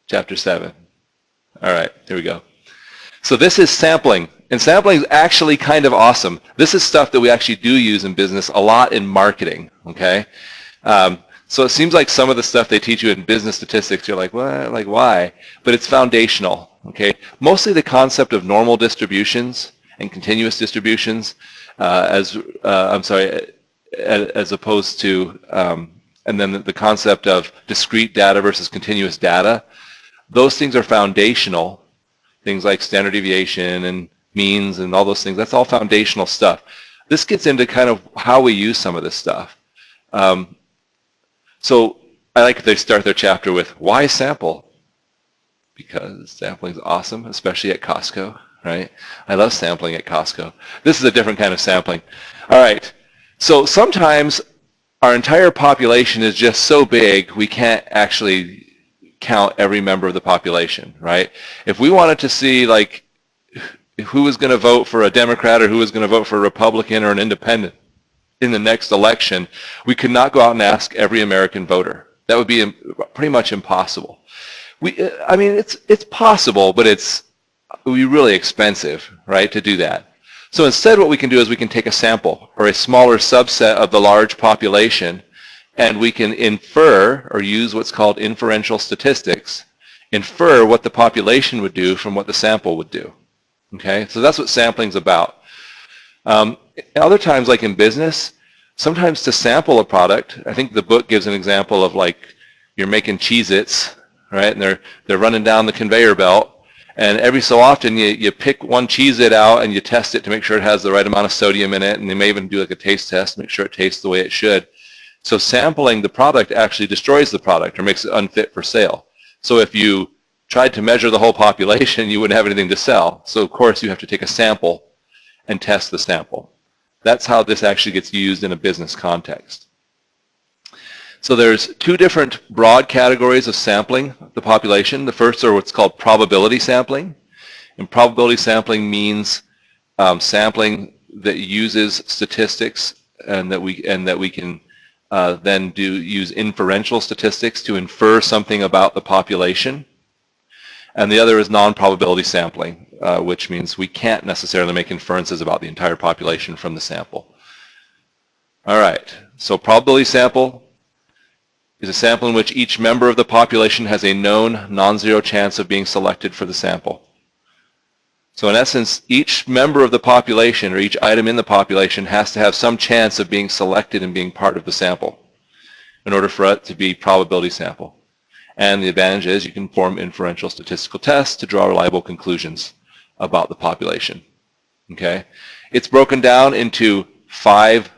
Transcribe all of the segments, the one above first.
Chapter 7. All right, here we go. So this is sampling. And sampling is actually kind of awesome. This is stuff that we actually do use in business a lot in marketing, okay? So it seems like some of the stuff they teach you in business statistics, you're like, what? Like, why? But it's foundational, okay? Mostly the concept of normal distributions and continuous distributions as opposed to, and then the concept of discrete data versus continuous data. Those things are foundational. Things like standard deviation and means and all those things, that's all foundational stuff. This gets into kind of how we use some of this stuff. So I like they start their chapter with, why sample? Because sampling is awesome, especially at Costco, right? I love sampling at Costco. This is a different kind of sampling. All right, so sometimes our entire population is just so big we can't actually count every member of the population, right? If we wanted to see like who was going to vote for a Democrat or who was going to vote for a Republican or an independent in the next election, we could not go out and ask every American voter. That would be pretty much impossible. I mean, it's possible, but it would be really expensive, right, to do that. So instead what we can do is we can take a sample or a smaller subset of the large population, and we can infer or use what's called inferential statistics, infer what the population would do from what the sample would do. Okay, so that's what sampling's about. Other times, like in business, sometimes to sample a product, I think the book gives an example of like you're making Cheez-Its, right? And they're running down the conveyor belt, and every so often you pick one Cheez-It out and you test it to make sure it has the right amount of sodium in it, and they may even do like a taste test to make sure it tastes the way it should. So sampling the product actually destroys the product or makes it unfit for sale. So if you tried to measure the whole population, you wouldn't have anything to sell. So of course you have to take a sample and test the sample. That's how this actually gets used in a business context. So there's two different broad categories of sampling the population. The first are what's called probability sampling. And probability sampling means sampling that uses statistics and that we can then use inferential statistics to infer something about the population. And the other is non-probability sampling, which means we can't necessarily make inferences about the entire population from the sample. All right, so probability sample is a sample in which each member of the population has a known non-zero chance of being selected for the sample. So in essence, each member of the population or each item in the population has to have some chance of being selected and being part of the sample in order for it to be probability sample. And the advantage is you can form inferential statistical tests to draw reliable conclusions about the population. Okay? It's broken down into 5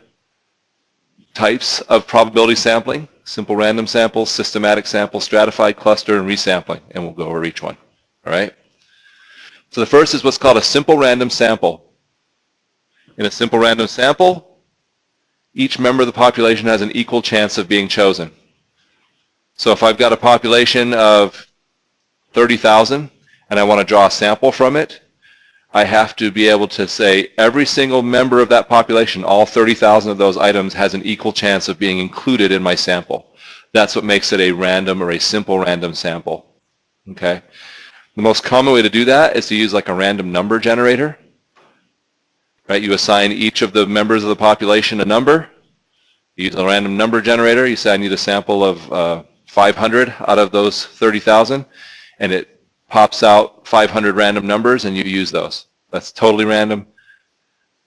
types of probability sampling: simple random samples, systematic sample, stratified cluster, and resampling. And we'll go over each one. All right? So the first is what's called a simple random sample. In a simple random sample, each member of the population has an equal chance of being chosen. So if I've got a population of 30,000 and I want to draw a sample from it, I have to be able to say every single member of that population, all 30,000 of those items, has an equal chance of being included in my sample. That's what makes it a random or a simple random sample. Okay? The most common way to do that is to use like a random number generator. Right? You assign each of the members of the population a number. You use a random number generator. You say I need a sample of 500 out of those 30,000, and it pops out 500 random numbers, and you use those. That's totally random.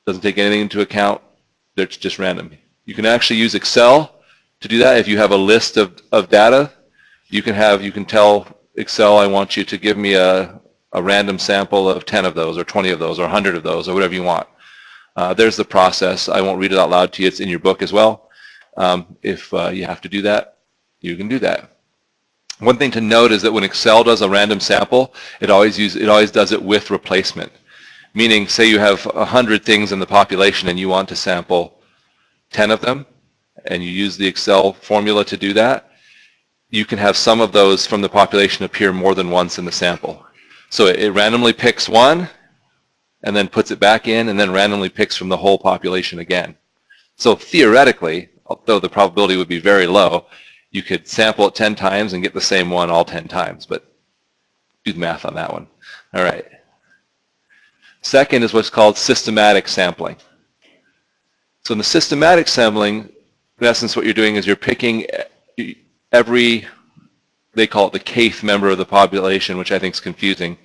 Doesn't take anything into account. It's just random. You can actually use Excel to do that. If you have a list of data, you can tell Excel, I want you to give me a random sample of 10 of those, or 20 of those, or 100 of those, or whatever you want. There's the process. I won't read it out loud to you. It's in your book as well. If you have to do that, you can do that. One thing to note is that when Excel does a random sample, it always does it with replacement. Meaning, say you have 100 things in the population and you want to sample 10 of them, and you use the Excel formula to do that, you can have some of those from the population appear more than once in the sample. So it randomly picks one, and then puts it back in, and then randomly picks from the whole population again. So theoretically, although the probability would be very low, you could sample it 10 times and get the same one all 10 times, but do the math on that one. All right. Second is what's called systematic sampling. So in the systematic sampling, in essence, what you're doing is you're picking every, they call it the kth member of the population, which I think is confusing.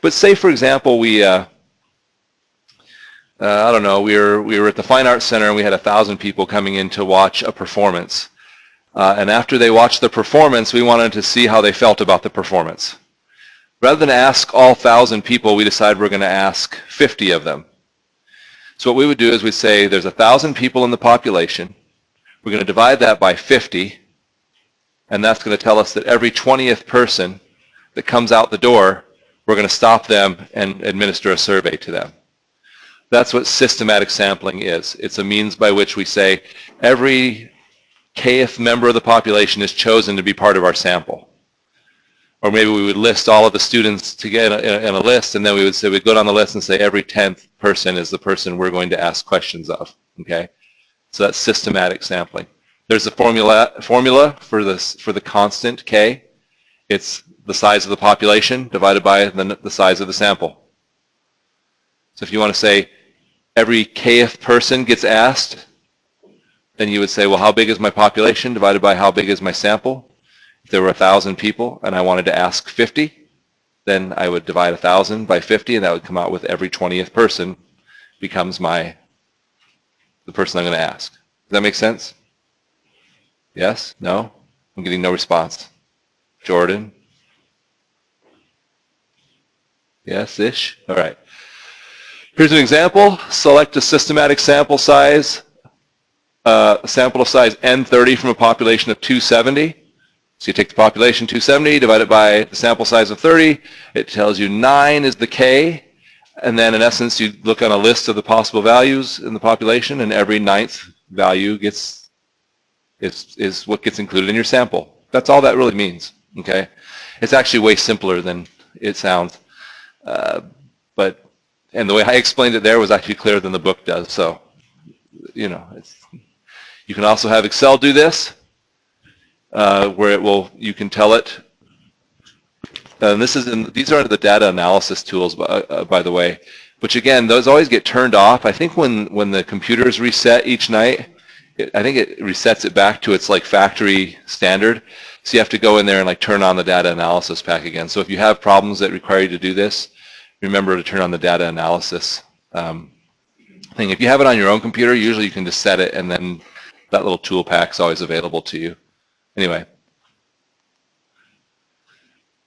But say, for example, I don't know, we were at the Fine Arts Center and we had 1,000 people coming in to watch a performance. And after they watched the performance, we wanted to see how they felt about the performance. Rather than ask all 1,000 people, we decided we're going to ask 50 of them. So what we would do is we'd say there's 1,000 people in the population. We're going to divide that by 50, and that's going to tell us that every 20th person that comes out the door, we're going to stop them and administer a survey to them. That's what systematic sampling is. It's a means by which we say every kth member of the population is chosen to be part of our sample. Or maybe we would list all of the students together in a list, and then we would say, we'd go down the list and say every 10th person is the person we're going to ask questions of, okay? So that's systematic sampling. There's a formula for the constant K. It's the size of the population divided by the size of the sample. So if you want to say every kth person gets asked, then you would say, well, how big is my population divided by how big is my sample? If there were 1,000 people and I wanted to ask 50, then I would divide 1,000 by 50, and that would come out with every 20th person becomes the person I'm going to ask. Does that make sense? Yes? No? I'm getting no response. Jordan? Yes-ish? All right. Here's an example. Select a systematic sample size, sample of size N30 from a population of 270. So you take the population 270, divide it by the sample size of 30. It tells you 9 is the K. And then in essence, you look on a list of the possible values in the population, and every 9th value is what gets included in your sample. That's all that really means. Okay? It's actually way simpler than it sounds. And the way I explained it there was actually clearer than the book does. So, you can also have Excel do this. Where you can tell it, and these are the data analysis tools, by the way, which again, those always get turned off. I think when the computers reset each night, I think it resets it back to its like factory standard. So you have to go in there and like turn on the data analysis pack again. So if you have problems that require you to do this, remember to turn on the data analysis thing. If you have it on your own computer, usually you can just set it, and then that little tool pack is always available to you. Anyway,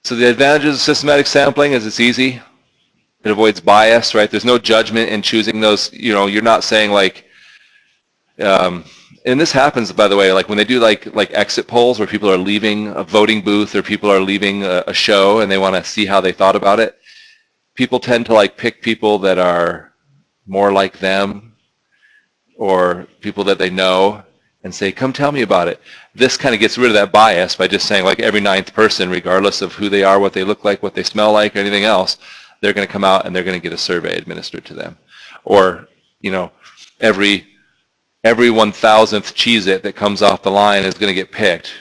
so the advantages of systematic sampling is it's easy. It avoids bias, right? There's no judgment in choosing those. You're not saying like, and this happens, by the way, like when they do like exit polls where people are leaving a voting booth or people are leaving a show and they want to see how they thought about it. People tend to like pick people that are more like them or people that they know and say, come tell me about it. This kind of gets rid of that bias by just saying like every 9th person, regardless of who they are, what they look like, what they smell like, or anything else, they're going to come out and they're going to get a survey administered to them. Or, every 1,000th Cheez-It that comes off the line is going to get picked.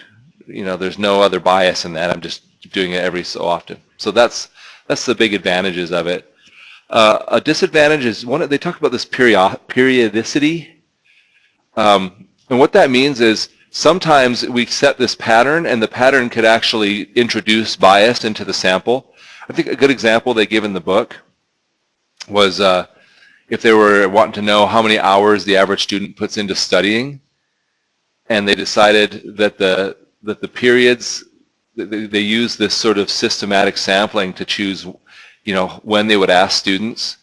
There's no other bias in that. I'm just doing it every so often. So that's the big advantages of it. A disadvantage is they talk about this periodicity. And what that means is sometimes we set this pattern, and the pattern could actually introduce bias into the sample. I think a good example they give in the book was if they were wanting to know how many hours the average student puts into studying, and they decided that the periods, they use this sort of systematic sampling to choose, when they would ask students.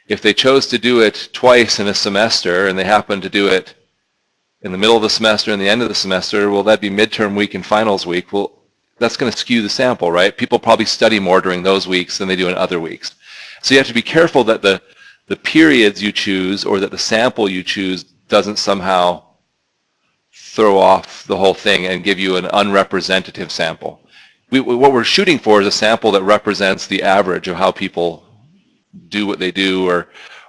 If they chose to do it twice in a semester, and they happened to do it in the middle of the semester and the end of the semester, well, that'd be midterm week and finals week. Well, that's going to skew the sample, right? People probably study more during those weeks than they do in other weeks. So you have to be careful that the periods you choose or that the sample you choose doesn't somehow throw off the whole thing and give you an unrepresentative sample. What we're shooting for is a sample that represents the average of how people do what they do,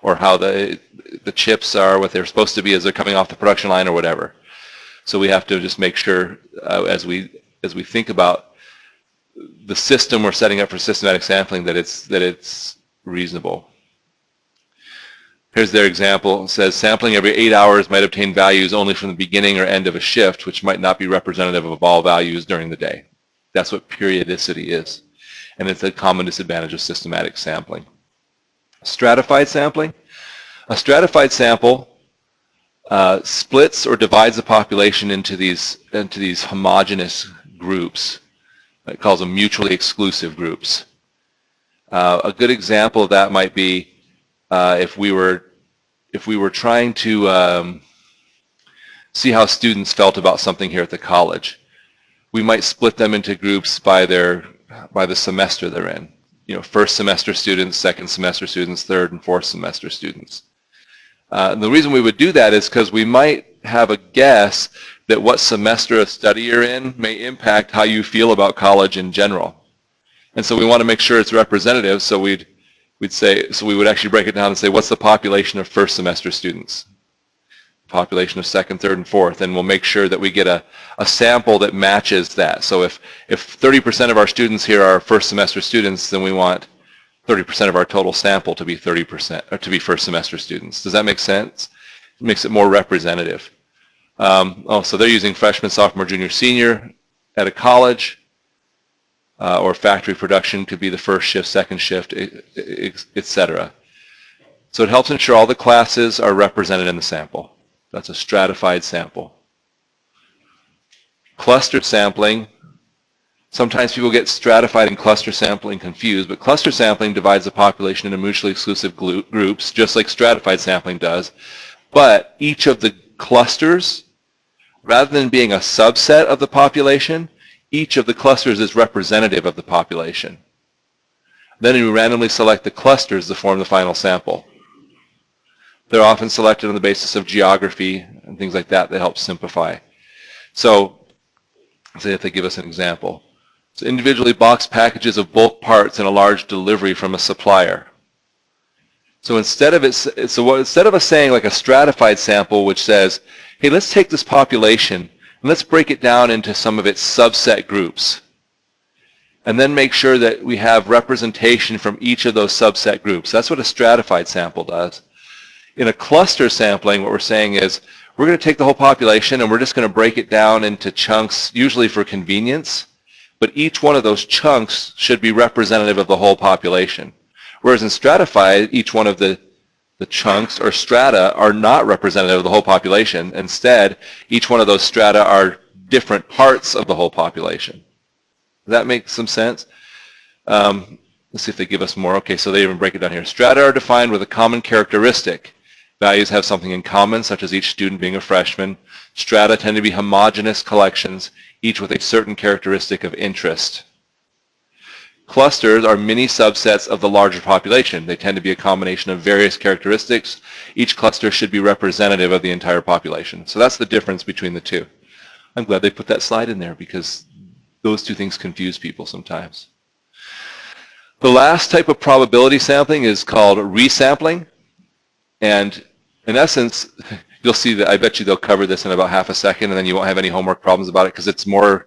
or how the chips are what they're supposed to be as they're coming off the production line or whatever. So we have to just make sure as we think about the system we're setting up for systematic sampling that it's reasonable. Here's their example. It says sampling every 8 hours might obtain values only from the beginning or end of a shift, which might not be representative of all values during the day. That's what periodicity is. And it's a common disadvantage of systematic sampling. Stratified sampling. A stratified sample splits or divides the population into these homogeneous groups. It calls them mutually exclusive groups. A good example of that might be if we were trying to see how students felt about something here at the college. We might split them into groups by the semester they're in. You know, first semester students, second semester students, third and fourth semester students. And the reason we would do that is because we might have a guess that what semester of study you're in may impact how you feel about college in general. And so we want to make sure it's representative, so we would actually break it down and say, what's the population of first semester students? Population of second, third, and fourth, and we'll make sure that we get a sample that matches that. So if 30% of our students here are first semester students, then we want 30% of our total sample to be 30% or to be first semester students. Does that make sense? It makes it more representative. So they're using freshman, sophomore, junior, senior at a college, or factory production could be the first shift, second shift, etc. So it helps ensure all the classes are represented in the sample. That's a stratified sample. Cluster sampling. Sometimes people get stratified and cluster sampling confused, but cluster sampling divides the population into mutually exclusive groups, just like stratified sampling does. But each of the clusters, rather than being a subset of the population, each of the clusters is representative of the population. Then you randomly select the clusters to form the final sample. They're often selected on the basis of geography and things like that help simplify. So, say if they give us an example. So individually boxed packages of bulk parts in a large delivery from a supplier. So instead of us saying like a stratified sample which says, hey, let's take this population and let's break it down into some of its subset groups. And then make sure that we have representation from each of those subset groups. That's what a stratified sample does. In a cluster sampling, what we're saying is we're going to take the whole population and we're just going to break it down into chunks, usually for convenience, but each one of those chunks should be representative of the whole population. Whereas in stratified, each one of the chunks or strata are not representative of the whole population. Instead, each one of those strata are different parts of the whole population. Does that make some sense? Let's see if they give us more. Okay, so they even break it down here. Strata are defined with a common characteristic. Values have something in common, such as each student being a freshman. Strata tend to be homogeneous collections, each with a certain characteristic of interest. Clusters are mini subsets of the larger population. They tend to be a combination of various characteristics. Each cluster should be representative of the entire population. So that's the difference between the two. I'm glad they put that slide in there because those two things confuse people sometimes. The last type of probability sampling is called resampling. And in essence, you'll see that I bet you they'll cover this in about half a second and then you won't have any homework problems about it because it's more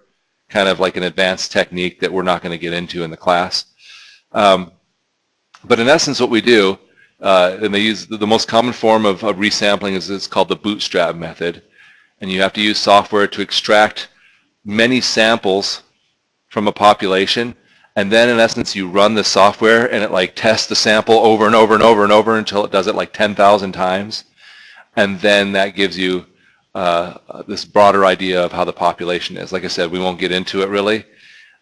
kind of like an advanced technique that we're not going to get into in the class. But in essence what we do, and they use the most common form of resampling is called the bootstrap method. And you have to use software to extract many samples from a population, and then in essence you run the software and it like tests the sample over and over and over and over until it does it like 10,000 times, and then that gives you this broader idea of how the population is. Like I said, we won't get into it really.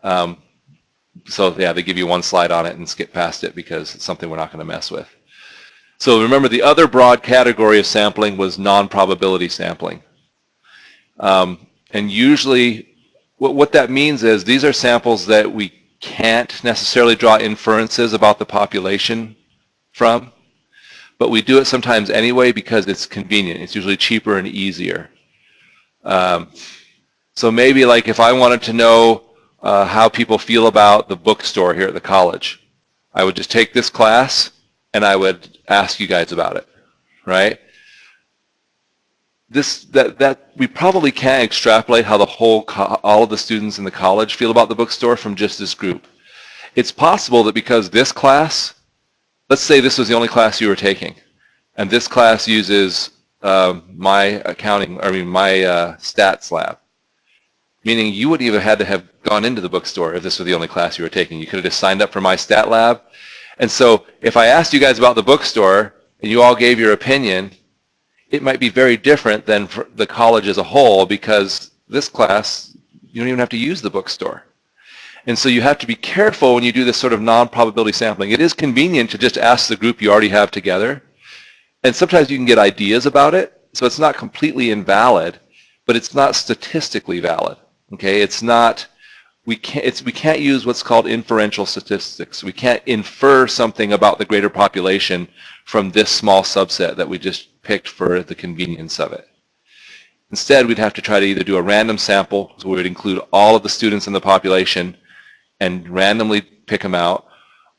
So yeah, they give you one slide on it and skip past it because it's something we're not going to mess with. So remember, the other broad category of sampling was non-probability sampling. And usually what that means is these are samples that we can't necessarily draw inferences about the population from, but we do it sometimes anyway because it's convenient. It's usually cheaper and easier. So maybe like if I wanted to know how people feel about the bookstore here at the college, I would just take this class and I would ask you guys about it, right? that we probably can't extrapolate how all of the students in the college feel about the bookstore from just this group. It's possible that because this class, let's say this was the only class you were taking, and this class uses my stats lab, meaning you wouldn't even have had to have gone into the bookstore if this was the only class you were taking. You could have just signed up for my stat lab. And so if I asked you guys about the bookstore and you all gave your opinion, it might be very different than for the college as a whole, because this class, you don't even have to use the bookstore. And so you have to be careful when you do this sort of non-probability sampling. It is convenient to just ask the group you already have together. And sometimes you can get ideas about it. So it's not completely invalid, but it's not statistically valid. Okay, it's not, we can't use what's called inferential statistics. We can't infer something about the greater population from this small subset that we just picked for the convenience of it. Instead, we'd have to try to either do a random sample, so we would include all of the students in the population and randomly pick them out,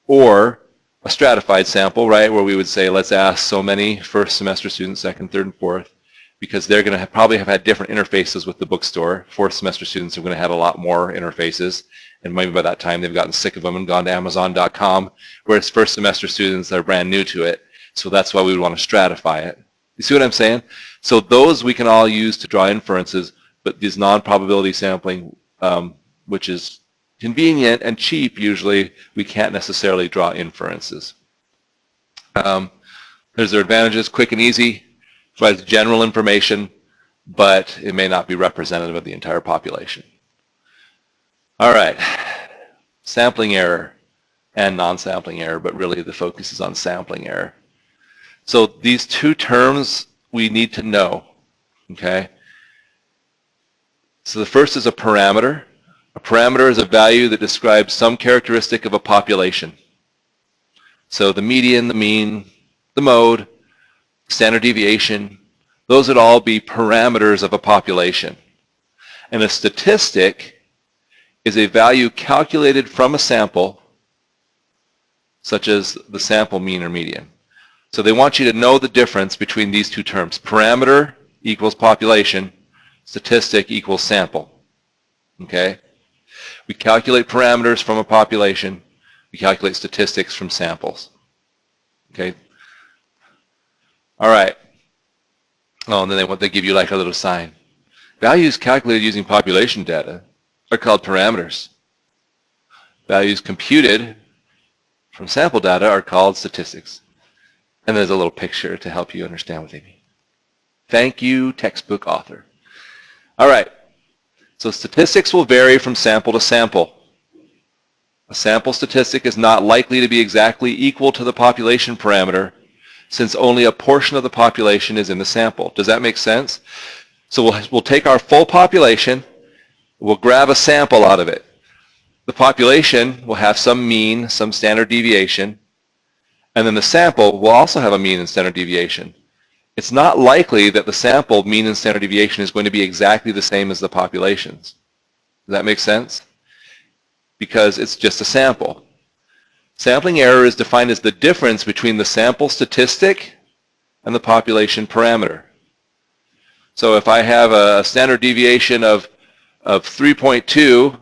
or a stratified sample, right, where we would say, let's ask so many first semester students, second, third, and fourth, because they're going to probably have had different interfaces with the bookstore. Fourth semester students are going to have a lot more interfaces, and maybe by that time they've gotten sick of them and gone to Amazon.com, whereas first semester students are brand new to it. So that's why we would want to stratify it. You see what I'm saying? So those we can all use to draw inferences, but this non-probability sampling, which is convenient and cheap usually, we can't necessarily draw inferences. There's their advantages: quick and easy, provides general information, but it may not be representative of the entire population. All right, sampling error and non-sampling error, but really the focus is on sampling error. So these two terms we need to know, okay? So the first is a parameter. A parameter is a value that describes some characteristic of a population. So the median, the mean, the mode, standard deviation, those would all be parameters of a population. And a statistic is a value calculated from a sample, such as the sample mean or median. So they want you to know the difference between these two terms. Parameter equals population, statistic equals sample. Okay? We calculate parameters from a population. We calculate statistics from samples. Okay? All right. Oh, and then they give you like a little sign. Values calculated using population data are called parameters. Values computed from sample data are called statistics. And there's a little picture to help you understand what they mean. Thank you, textbook author. All right. So statistics will vary from sample to sample. A sample statistic is not likely to be exactly equal to the population parameter, since only a portion of the population is in the sample. Does that make sense? So we'll take our full population, we'll grab a sample out of it. The population will have some mean, some standard deviation, and then the sample will also have a mean and standard deviation. It's not likely that the sample mean and standard deviation is going to be exactly the same as the populations. Does that make sense? Because it's just a sample. Sampling error is defined as the difference between the sample statistic and the population parameter. So if I have a standard deviation of 3.2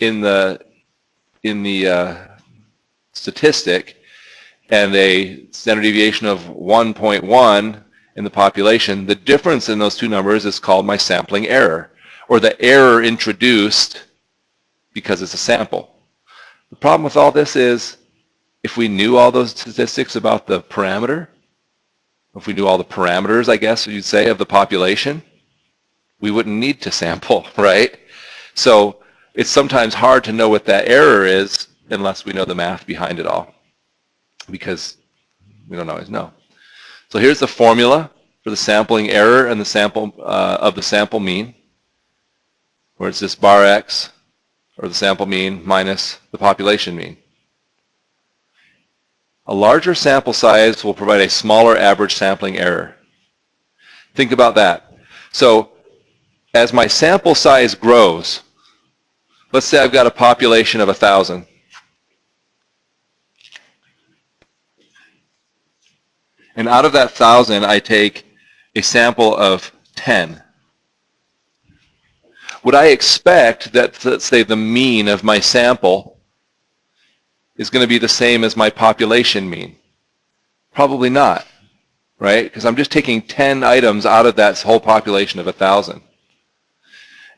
in the statistic, and a standard deviation of 1.1 in the population, the difference in those two numbers is called my sampling error, or the error introduced because it's a sample. The problem with all this is, if we knew all those statistics about the parameter, if we knew all the parameters, I guess you'd say, of the population, we wouldn't need to sample, right? So it's sometimes hard to know what that error is unless we know the math behind it all, because we don't always know. So here's the formula for the sampling error and the sample of the sample mean, where it's this bar x, or the sample mean, minus the population mean. A larger sample size will provide a smaller average sampling error. Think about that. So as my sample size grows, let's say I've got a population of 1,000. And out of that 1,000, I take a sample of 10, would I expect that, let's say, the mean of my sample is going to be the same as my population mean? Probably not, right? Because I'm just taking 10 items out of that whole population of 1,000.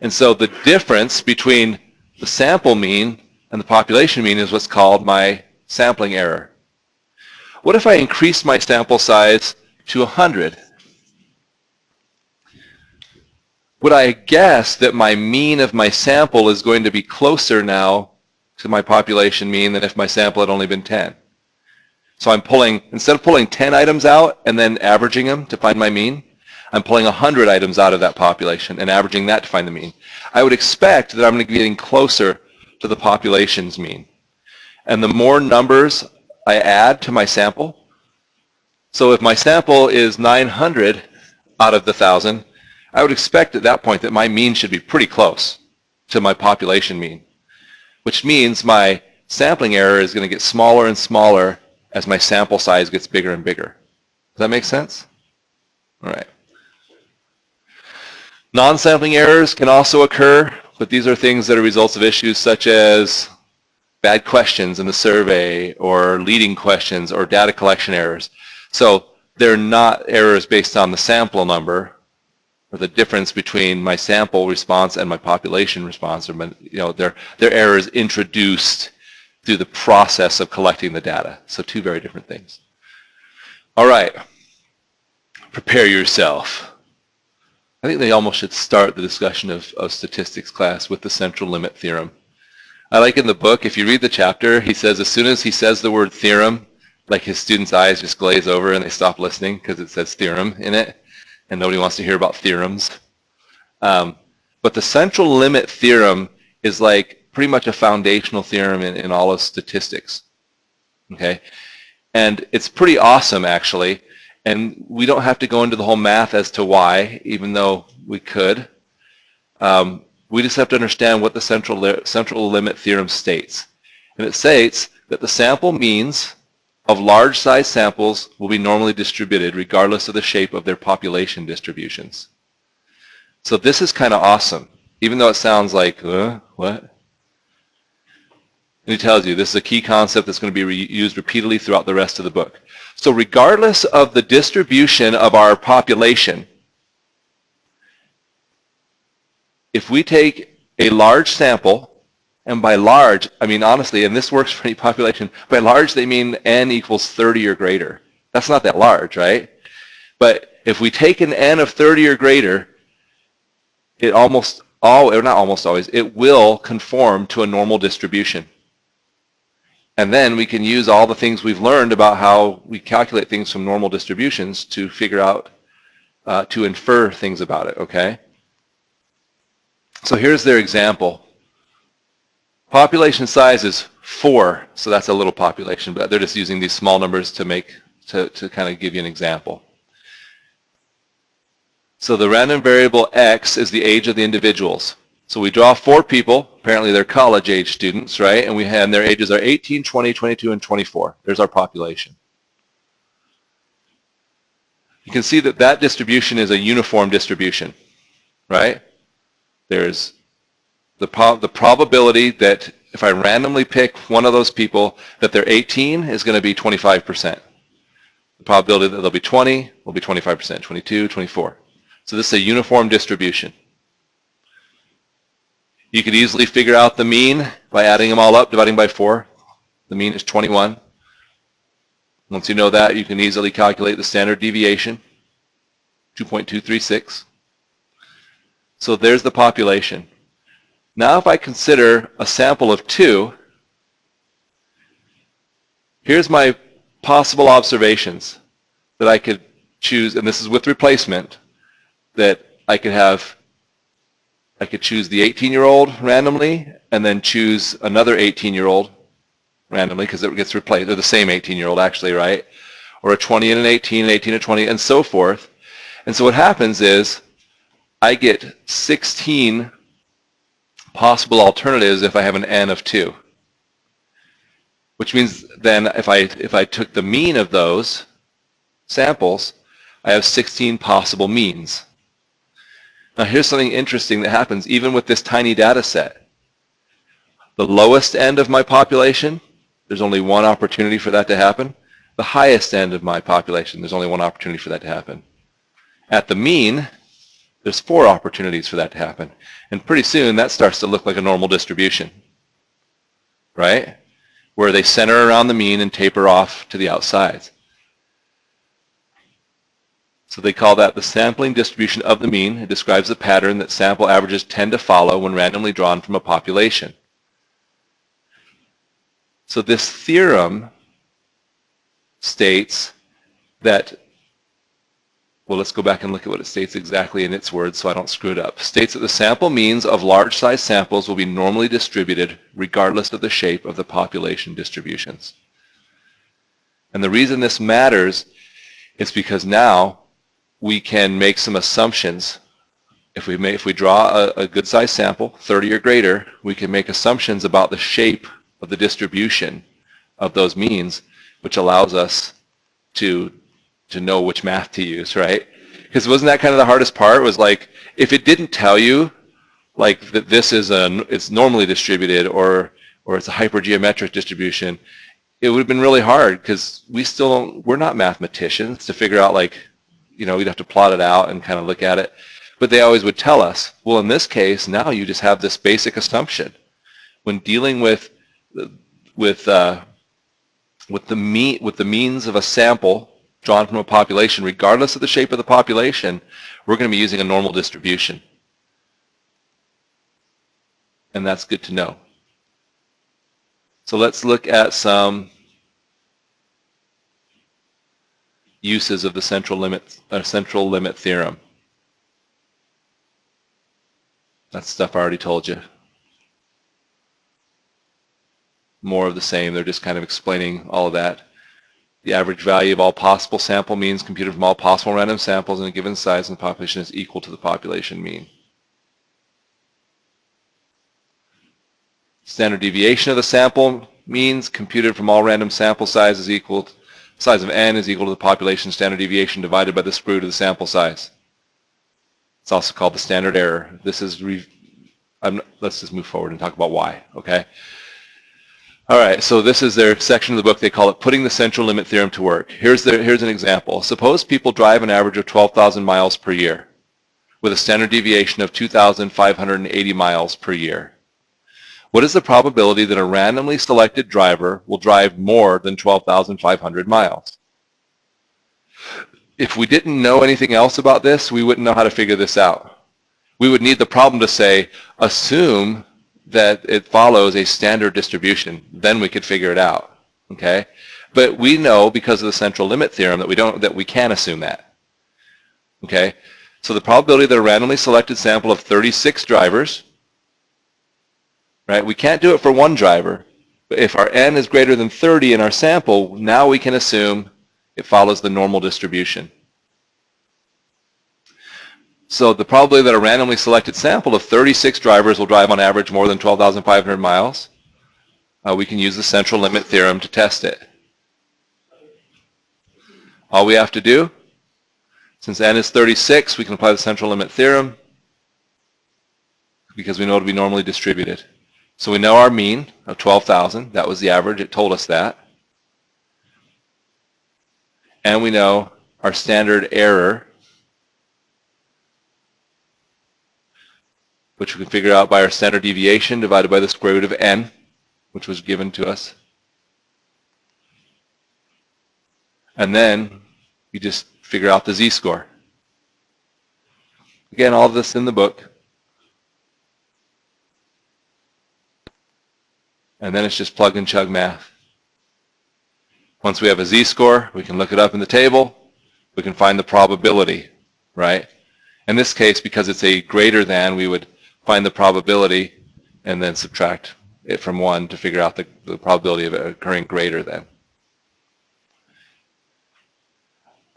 And so the difference between the sample mean and the population mean is what's called my sampling error. What if I increase my sample size to 100? Would I guess that my mean of my sample is going to be closer now to my population mean than if my sample had only been 10? So I'm pulling, instead of pulling 10 items out and then averaging them to find my mean, I'm pulling 100 items out of that population and averaging that to find the mean. I would expect that I'm going to be getting closer to the population's mean. And the more numbers I add to my sample, so if my sample is 900 out of the 1,000, I would expect at that point that my mean should be pretty close to my population mean, which means my sampling error is going to get smaller and smaller as my sample size gets bigger and bigger. Does that make sense? All right. Non-sampling errors can also occur, but these are things that are results of issues such as bad questions in the survey or leading questions or data collection errors. So they're not errors based on the sample number or the difference between my sample response and my population response, or they're errors introduced through the process of collecting the data. So two very different things. All right, prepare yourself. I think they almost should start the discussion of statistics class with the central limit theorem. I like in the book, if you read the chapter, he says as soon as he says the word theorem, like his students' eyes just glaze over and they stop listening because it says theorem in it, and nobody wants to hear about theorems. But the central limit theorem is like pretty much a foundational theorem in all of statistics. Okay? And it's pretty awesome, actually. And we don't have to go into the whole math as to why, even though we could. We just have to understand what the central limit theorem states. And it states that the sample means of large size samples will be normally distributed regardless of the shape of their population distributions. So this is kind of awesome, even though it sounds like, what? And he tells you this is a key concept that's going to be used repeatedly throughout the rest of the book. So regardless of the distribution of our population, if we take a large sample, and by large, I mean honestly, and this works for any population, by large they mean n equals 30 or greater. That's not that large, right? But if we take an n of 30 or greater, it not almost always, it will conform to a normal distribution. And then we can use all the things we've learned about how we calculate things from normal distributions to figure out, to infer things about it, okay? So here's their example. Population size is 4, so that's a little population, but they're just using these small numbers to kind of give you an example. So the random variable x is the age of the individuals. So we draw 4 people, apparently they're college-age students, right? And their ages are 18, 20, 22, and 24. There's our population. You can see that that distribution is a uniform distribution, right? There's the probability that if I randomly pick one of those people that they're 18 is going to be 25%. The probability that they'll be 20 will be 25%, 22, 24. So this is a uniform distribution. You could easily figure out the mean by adding them all up, dividing by 4. The mean is 21. Once you know that, you can easily calculate the standard deviation, 2.236. So there's the population. Now if I consider a sample of 2, here's my possible observations that I could choose, and this is with replacement, that I could choose the 18-year-old randomly and then choose another 18-year-old randomly because it gets replaced. They're the same 18-year-old actually, right? Or a 20 and an 18, an 18 and 20, and so forth. And so what happens is I get 16 possible alternatives if I have an n of 2. Which means then if I took the mean of those samples, I have 16 possible means. Now here's something interesting that happens even with this tiny data set. The lowest end of my population, there's only one opportunity for that to happen. The highest end of my population, there's only one opportunity for that to happen. At the mean, there's 4 opportunities for that to happen. And pretty soon that starts to look like a normal distribution, right? Where they center around the mean and taper off to the outsides. So they call that the sampling distribution of the mean. It describes the pattern that sample averages tend to follow when randomly drawn from a population. So this theorem states that, well, let's go back and look at what it states exactly in its words so I don't screw it up. States that the sample means of large size samples will be normally distributed regardless of the shape of the population distributions. And the reason this matters is because now we can make some assumptions. If we draw a good size sample, 30 or greater, we can make assumptions about the shape of the distribution of those means, which allows us to know which math to use, right? Because wasn't that kind of the hardest part? Was like, if it didn't tell you like that this is it's normally distributed or it's a hypergeometric distribution, it would have been really hard because we're not mathematicians to figure out, like, you know, we'd have to plot it out and kind of look at it. But they always would tell us, well, in this case, now you just have this basic assumption. When dealing with the means of a sample drawn from a population, regardless of the shape of the population, we're going to be using a normal distribution. And that's good to know. So let's look at some uses of the central limit theorem. That's stuff I already told you. More of the same. They're just kind of explaining all of that. The average value of all possible sample means computed from all possible random samples in a given size in the population is equal to the population mean. Standard deviation of the sample means computed from all random sample size is equal to size of n is equal to the population standard deviation divided by the square root of the sample size. It's also called the standard error. This is let's just move forward and talk about why, okay? All right, so this is their section of the book. They call it Putting the Central Limit Theorem to Work. Here's an example. Suppose people drive an average of 12,000 miles per year with a standard deviation of 2,580 miles per year. What is the probability that a randomly selected driver will drive more than 12,500 miles? If we didn't know anything else about this, we wouldn't know how to figure this out. We would need the problem to say, assume that it follows a standard distribution. Then we could figure it out, okay? But we know because of the central limit theorem that we can assume that, okay? So the probability that a randomly selected sample of 36 drivers, right? We can't do it for one driver, but if our n is greater than 30 in our sample, now we can assume it follows the normal distribution. So the probability that a randomly selected sample of 36 drivers will drive on average more than 12,500 miles, we can use the central limit theorem to test it. All we have to do, since n is 36, we can apply the central limit theorem because we know it'll be normally distributed. So we know our mean of 12,000. That was the average. It told us that. And we know our standard error, which we can figure out by our standard deviation divided by the square root of n, which was given to us. And then you just figure out the z-score. Again, all of this in the book. And then it's just plug and chug math. Once we have a z-score, we can look it up in the table. We can find the probability, right? In this case, because it's a greater than, we would find the probability and then subtract it from 1 to figure out the probability of it occurring greater than.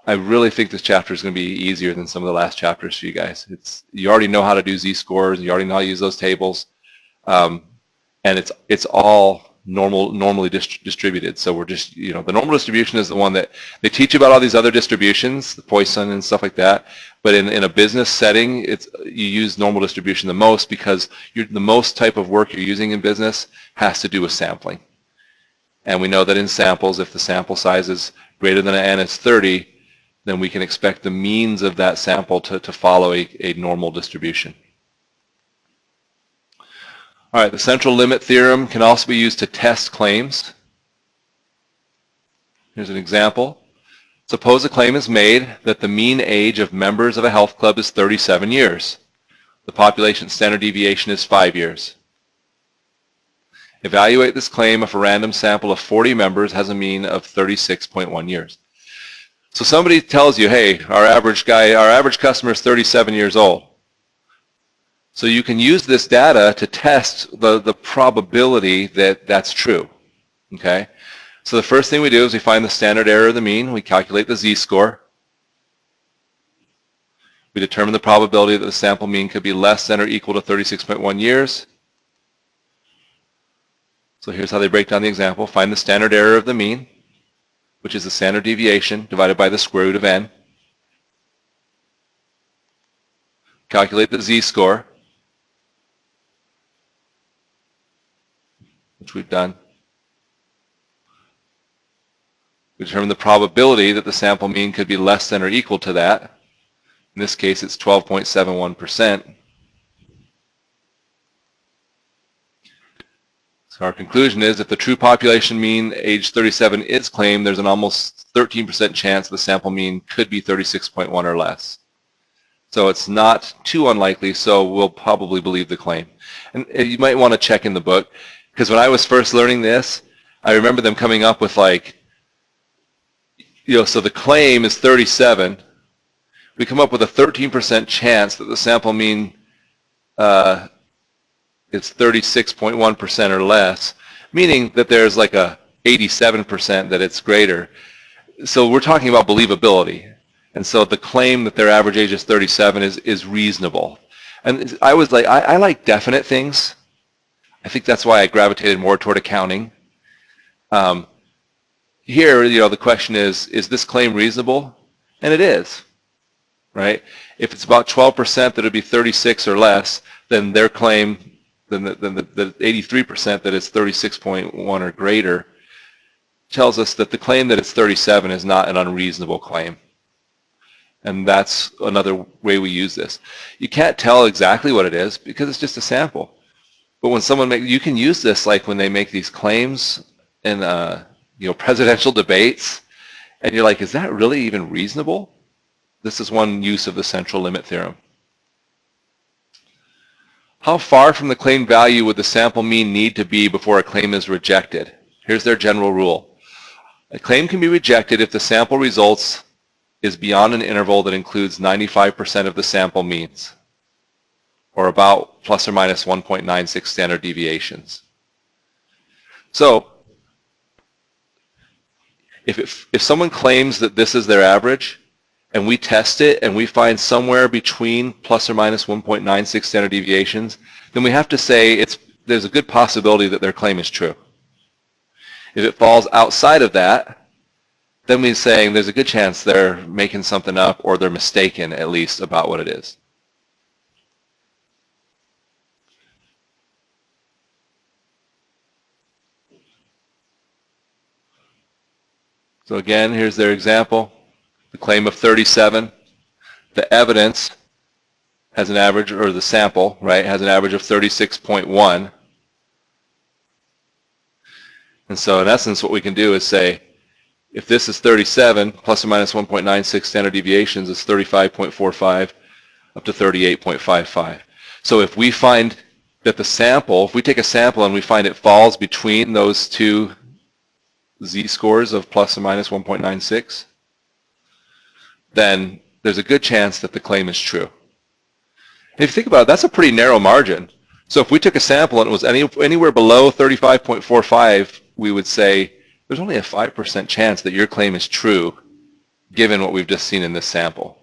I really think this chapter is going to be easier than some of the last chapters for you guys. You already know how to do z-scores. You already know how to use those tables. And it's all normally distributed. So we're just, the normal distribution is the one that they teach you about all these other distributions, the Poisson and stuff like that. But in a business setting, you use normal distribution the most because the most type of work you're using in business has to do with sampling. And we know that in samples, if the sample size is greater than n is 30, then we can expect the means of that sample to follow a normal distribution. All right, the central limit theorem can also be used to test claims. Here's an example. Suppose a claim is made that the mean age of members of a health club is 37 years. The population standard deviation is 5 years. Evaluate this claim if a random sample of 40 members has a mean of 36.1 years. So somebody tells you, hey, our average customer is 37 years old. So you can use this data to test the probability that that's true. Okay? So the first thing we do is we find the standard error of the mean. We calculate the z-score. We determine the probability that the sample mean could be less than or equal to 36.1 years. So here's how they break down the example. Find the standard error of the mean, which is the standard deviation divided by the square root of n. Calculate the z-score, which we've done. We determine the probability that the sample mean could be less than or equal to that. In this case, it's 12.71%. So our conclusion is if the true population mean age 37 is claimed, there's an almost 13% chance the sample mean could be 36.1 or less. So it's not too unlikely, so we'll probably believe the claim. And you might want to check in the book, because when I was first learning this, I remember them coming up with so the claim is 37. We come up with a 13% chance that the sample mean it's 36.1% or less, meaning that there's like a 87% that it's greater. So we're talking about believability. And so the claim that their average age is 37 is reasonable. And I was like, I like definite things. I think that's why I gravitated more toward accounting. Here, the question is this claim reasonable? And it is, right? If it's about 12% that it would be 36 or less, then their claim, then the 83% that it's 36.1 or greater tells us that the claim that it's 37 is not an unreasonable claim. And that's another way we use this. You can't tell exactly what it is because it's just a sample. But when someone you can use this like when they make these claims in presidential debates, and you're like, is that really even reasonable? This is one use of the central limit theorem. How far from the claimed value would the sample mean need to be before a claim is rejected? Here's their general rule. A claim can be rejected if the sample results is beyond an interval that includes 95% of the sample means, or about plus or minus 1.96 standard deviations. So if someone claims that this is their average, and we test it and we find somewhere between plus or minus 1.96 standard deviations, then we have to say there's a good possibility that their claim is true. If it falls outside of that, then we're saying there's a good chance they're making something up or they're mistaken at least about what it is. So again, here's their example. The claim of 37. The evidence has an average, or the sample, right, has an average of 36.1. And so in essence, what we can do is say, if this is 37, plus or minus 1.96 standard deviations is 35.45 up to 38.55. So if we find that the sample, if we take a sample and we find it falls between those two z-scores of plus or minus 1.96, then there's a good chance that the claim is true. And if you think about it, that's a pretty narrow margin. So if we took a sample and it was anywhere below 35.45, we would say there's only a 5% chance that your claim is true given what we've just seen in this sample.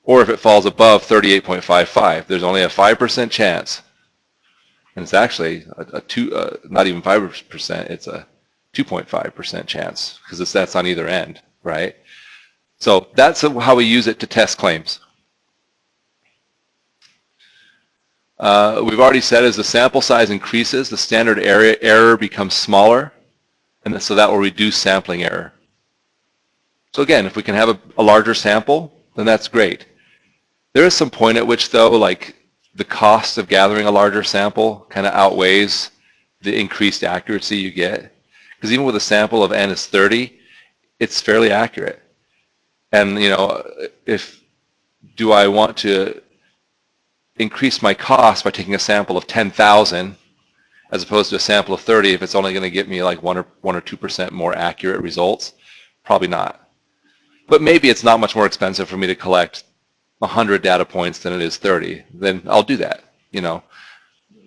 Or if it falls above 38.55, there's only a 5% chance And it's actually not even 5%, it's a 2.5% chance because that's on either end, right? So that's how we use it to test claims. We've already said as the sample size increases, the standard error becomes smaller, and so that will reduce sampling error. So again, if we can have a larger sample, then that's great. There is some point at which, though, like the cost of gathering a larger sample kind of outweighs the increased accuracy you get. Because even with a sample of n is 30, it's fairly accurate. And, you know, do I want to increase my cost by taking a sample of 10,000 as opposed to a sample of 30 if it's only going to get me like 1 or 2% more accurate results? Probably not. But maybe it's not much more expensive for me to collect 100 data points than it is 30. Then I'll do that, you know.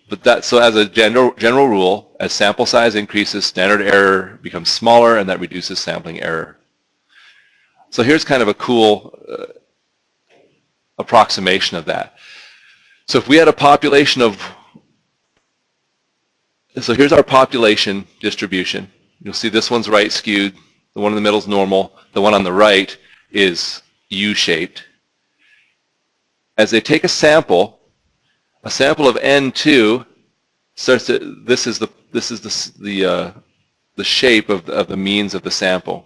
But so as a general rule, as sample size increases, standard error becomes smaller, and that reduces sampling error. So here's kind of a cool approximation of that. So if we had a population of, so here's our population distribution. You'll see this one's right skewed, the one in the middle is normal, the one on the right is U-shaped. As they take a sample of N2 starts to, this is the shape of the means of the sample.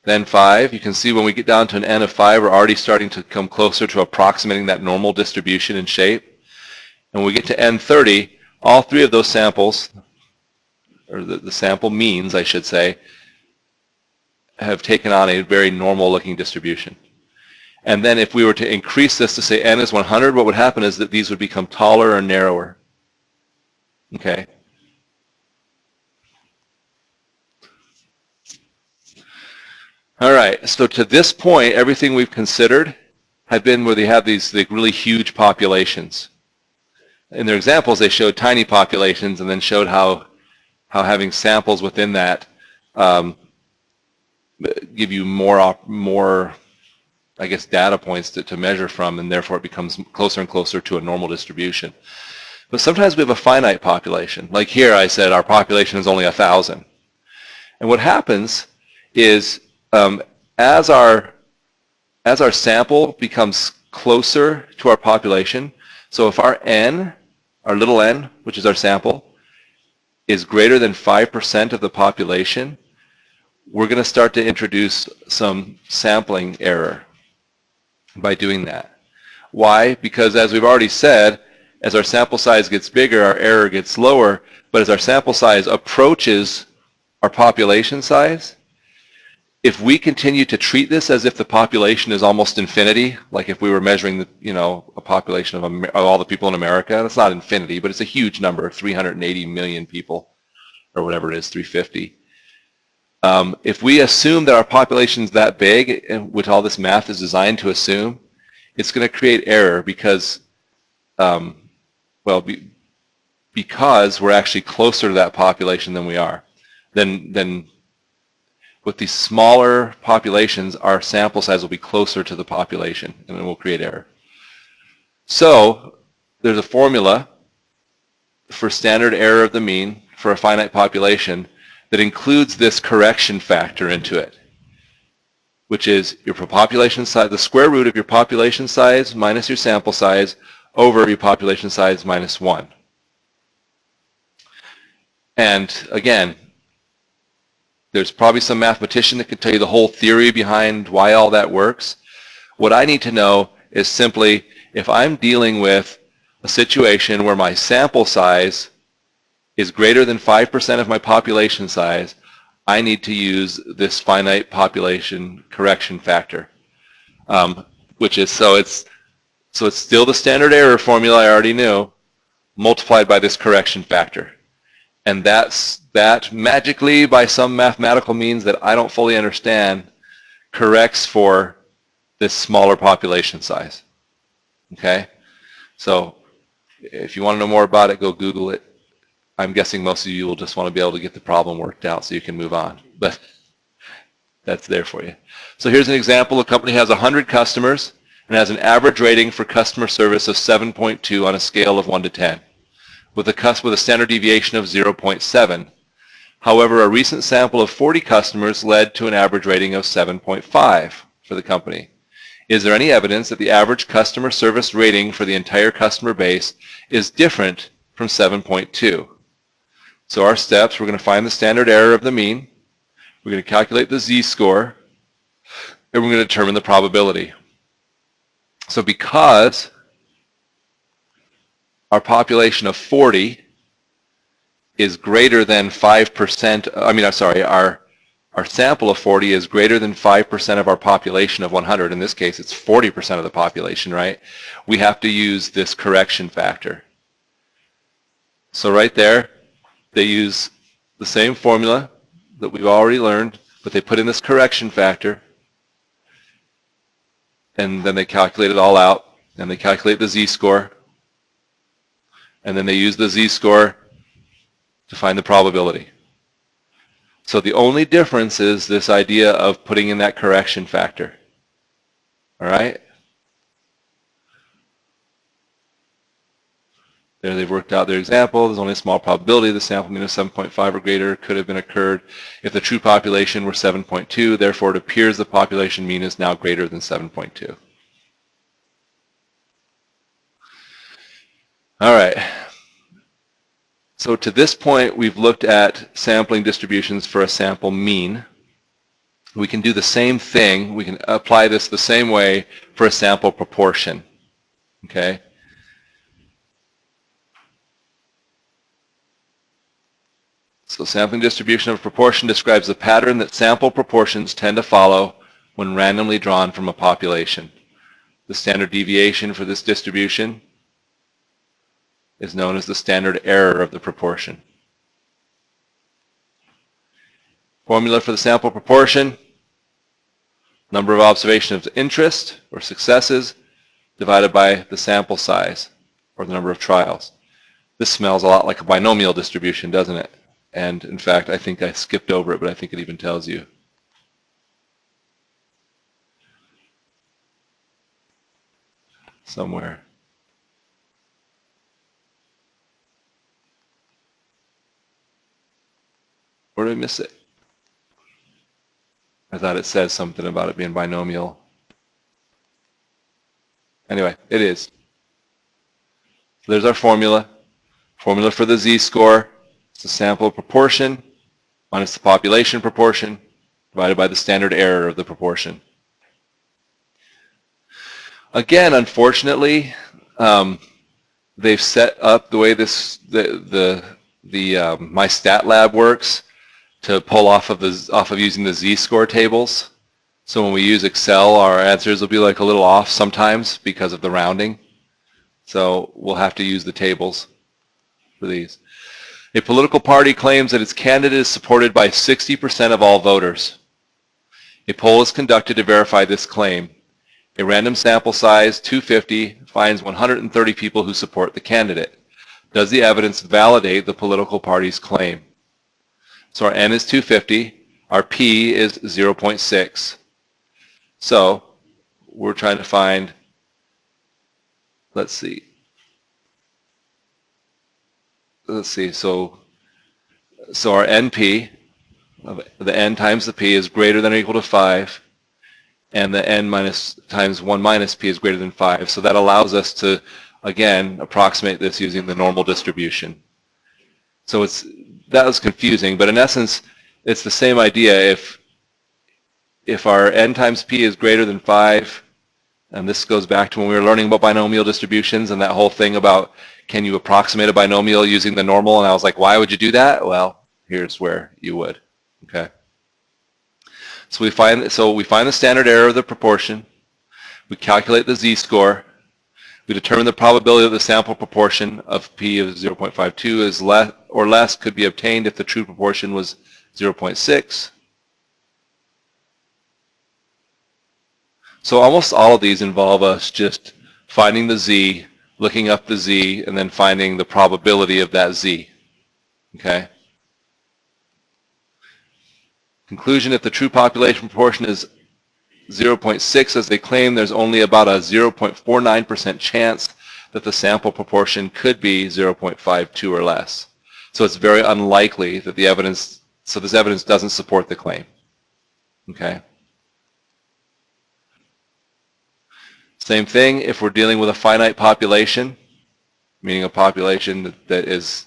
Then 5, you can see when we get down to an N of 5, we're already starting to come closer to approximating that normal distribution in shape. And when we get to N30, all three of those samples, or the sample means, I should say, have taken on a very normal looking distribution. And then if we were to increase this to say N is 100, what would happen is that these would become taller or narrower. Okay. All right, so to this point, everything we've considered had been where they have these really huge populations. In their examples, they showed tiny populations and then showed how having samples within that give you more, I guess, data points to measure from, and therefore it becomes closer and closer to a normal distribution. But sometimes we have a finite population. Like here, I said our population is only 1,000. And what happens is as our sample becomes closer to our population, so if our n, our little n, which is our sample, is greater than 5% of the population, we're going to start to introduce some sampling error by doing that. Why? Because as we've already said, as our sample size gets bigger, our error gets lower, but as our sample size approaches our population size, if we continue to treat this as if the population is almost infinity, like if we were measuring a population of all the people in America, that's not infinity, but it's a huge number, 380 million people, or whatever it is, 350. If we assume that our population is that big, which all this math is designed to assume, it's going to create error because, because we're actually closer to that population than we are. Then with these smaller populations, our sample size will be closer to the population, and it will create error. So there's a formula for standard error of the mean for a finite population that includes this correction factor into it, which is your population size, the square root of your population size minus your sample size over your population size minus 1. And again, there's probably some mathematician that could tell you the whole theory behind why all that works. What I need to know is simply if I'm dealing with a situation where my sample size is greater than 5% of my population size, I need to use this finite population correction factor, which is, so it's still the standard error formula I already knew, multiplied by this correction factor. And that magically, by some mathematical means that I don't fully understand, corrects for this smaller population size. Okay? So if you want to know more about it, go Google it. I'm guessing most of you will just want to be able to get the problem worked out so you can move on. But that's there for you. So here's an example. A company has 100 customers, and has an average rating for customer service of 7.2 on a scale of 1 to 10, with a standard deviation of 0.7. However, a recent sample of 40 customers led to an average rating of 7.5 for the company. Is there any evidence that the average customer service rating for the entire customer base is different from 7.2? So our steps, we're going to find the standard error of the mean, we're going to calculate the z-score, and we're going to determine the probability. So because our population of 40 is greater than 5%, our sample of 40 is greater than 5% of our population of 100. In this case, it's 40% of the population, right? We have to use this correction factor. So right there, they use the same formula that we've already learned, but they put in this correction factor, and then they calculate it all out, and they calculate the z-score, and then they use the z-score to find the probability. So the only difference is this idea of putting in that correction factor. All right? There they've worked out their example. There's only a small probability the sample mean of 7.5 or greater could have been occurred if the true population were 7.2. Therefore, it appears the population mean is now greater than 7.2. All right. So to this point, we've looked at sampling distributions for a sample mean. We can do the same thing. We can apply this the same way for a sample proportion. Okay? So sampling distribution of proportion describes the pattern that sample proportions tend to follow when randomly drawn from a population. The standard deviation for this distribution is known as the standard error of the proportion. Formula for the sample proportion: number of observations of interest or successes divided by the sample size or the number of trials. This smells a lot like a binomial distribution, doesn't it? And in fact, I think I skipped over it, but I think it even tells you. Somewhere. Where did I miss it? I thought it says something about it being binomial. Anyway, it is. There's our formula. Formula for the z-score. It's the sample proportion minus the population proportion divided by the standard error of the proportion. Again, unfortunately, they've set up the way my stat lab works to pull off of using the z-score tables. So when we use Excel, our answers will be like a little off sometimes because of the rounding. So we'll have to use the tables for these. A political party claims that its candidate is supported by 60% of all voters. A poll is conducted to verify this claim. A random sample size, 250, finds 130 people who support the candidate. Does the evidence validate the political party's claim? So our N is 250, our P is 0.6. So we're trying to find, let's see, so our NP, the N times the P is greater than or equal to 5, and the N times 1 minus P is greater than 5. So that allows us to, again, approximate this using the normal distribution. So that was confusing, but in essence, it's the same idea. If our N times P is greater than 5, and this goes back to when we were learning about binomial distributions and that whole thing about can you approximate a binomial using the normal, and I was like, why would you do that? Well, here's where you would. Okay. So we find the standard error of the proportion. We calculate the z-score. We determine the probability that the sample proportion of P of 0.52 is less or less could be obtained if the true proportion was 0.6. So almost all of these involve us just finding the z, looking up the z, and then finding the probability of that z. Okay? Conclusion: if the true population proportion is 0.6 as they claim, there's only about a 0.49% chance that the sample proportion could be 0.52 or less. So it's very unlikely that the evidence, so this evidence doesn't support the claim. Okay. Same thing if we're dealing with a finite population, meaning a population that is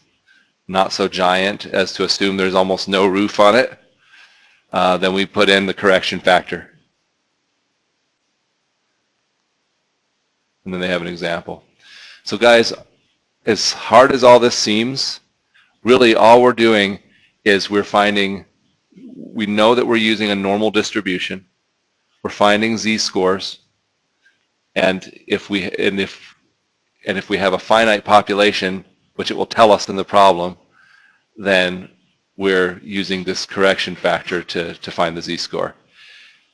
not so giant as to assume there's almost no roof on it, then we put in the correction factor. And then they have an example. So guys, as hard as all this seems, really all we're doing is we're finding, we know that we're using a normal distribution. We're finding z-scores, and if we have a finite population, which it will tell us in the problem, then we're using this correction factor to find the z-score.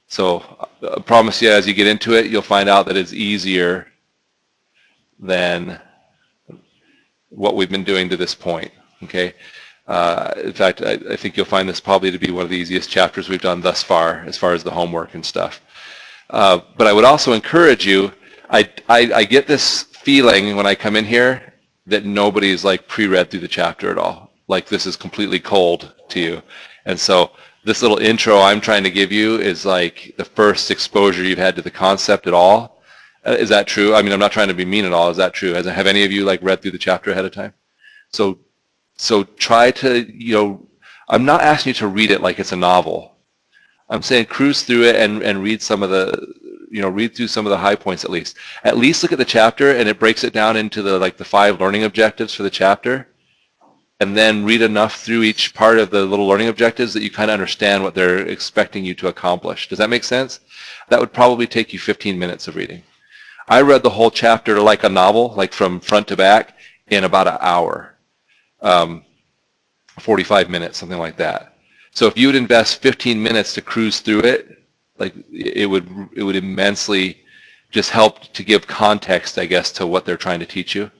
So I promise you, as you get into it, you'll find out that it's easier than what we've been doing to this point. Okay. In fact, I think you'll find this probably to be one of the easiest chapters we've done thus far, as far as the homework and stuff. But I would also encourage you, I get this feeling when I come in here that nobody's like pre-read through the chapter at all. Like this is completely cold to you. And so this little intro I'm trying to give you is like the first exposure you've had to the concept at all. Is that true? I mean, I'm not trying to be mean at all. Is that true? Have any of you like read through the chapter ahead of time? So try to, I'm not asking you to read it like it's a novel. I'm saying cruise through it and read some of the, read through some of the high points at least. At least look at the chapter and it breaks it down into the 5 learning objectives for the chapter. And then read enough through each part of the little learning objectives that you kind of understand what they're expecting you to accomplish. Does that make sense? That would probably take you 15 minutes of reading. I read the whole chapter like a novel, like from front to back, in about an hour. 45 minutes, something like that. So if you would invest 15 minutes to cruise through it, like it would immensely just help to give context, I guess, to what they're trying to teach you.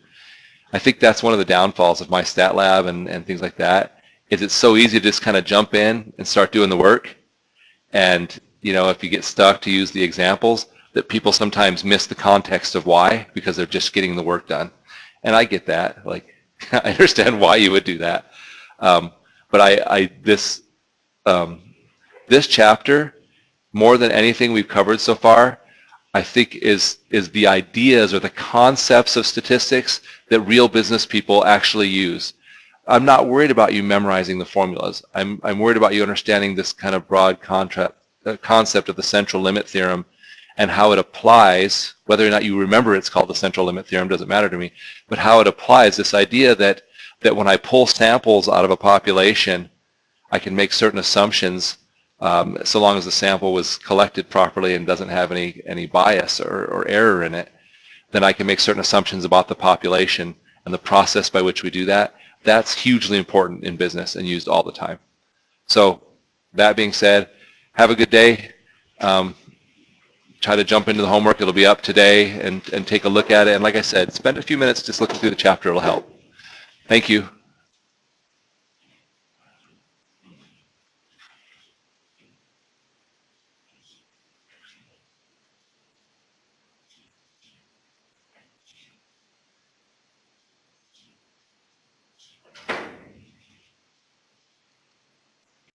I think that's one of the downfalls of my stat lab and things like that, is it's so easy to just kind of jump in and start doing the work. And, if you get stuck, to use the examples, that people sometimes miss the context of why, because they're just getting the work done. And I get that. Like, I understand why you would do that. But this chapter, more than anything we've covered so far, I think is the ideas or the concepts of statistics that real business people actually use. I'm not worried about you memorizing the formulas. I'm worried about you understanding this kind of broad concept of the central limit theorem and how it applies, whether or not you remember it's called the central limit theorem doesn't matter to me, but how it applies, this idea that when I pull samples out of a population, I can make certain assumptions so long as the sample was collected properly and doesn't have any bias or error in it, then I can make certain assumptions about the population and the process by which we do that. That's hugely important in business and used all the time. So that being said, have a good day. Try to jump into the homework. It'll be up today and take a look at it. And like I said, spend a few minutes just looking through the chapter. It'll help. Thank you.